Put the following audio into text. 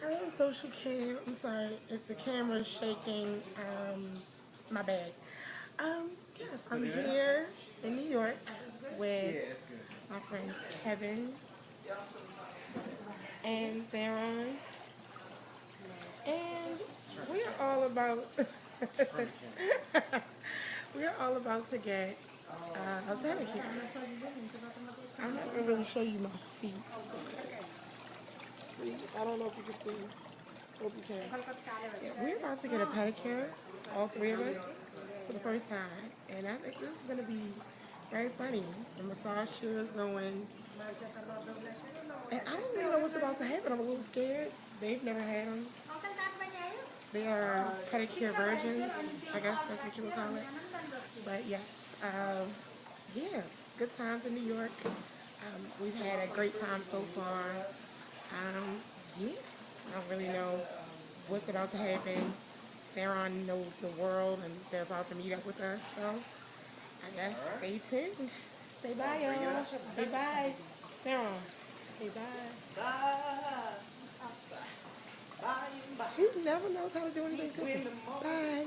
Hello, social cam. I'm sorry if the camera's shaking. My bad. Yes, I'm here in New York with my friends Kevin and Theron, and we're all about we're all about to get a pedicure. I'm not gonna really show you my feet. See, I don't know if you can see. Hope you can. Yeah, we're about to get a pedicure, all three of us, for the first time. And I think this is going to be very funny. The massage chair is going. And I don't really know what's about to happen. I'm a little scared. They've never had them. They are pedicure virgins. I guess that's what you would call it. But yes, yeah, good times in New York. We've had a great time so far. Yeah, I don't really know what's about to happen. Theron knows the world and they're about to meet up with us. So I guess stay tuned. Say bye, y'all. Say bye. Theron. Say bye. He never knows how to do anything. Bye.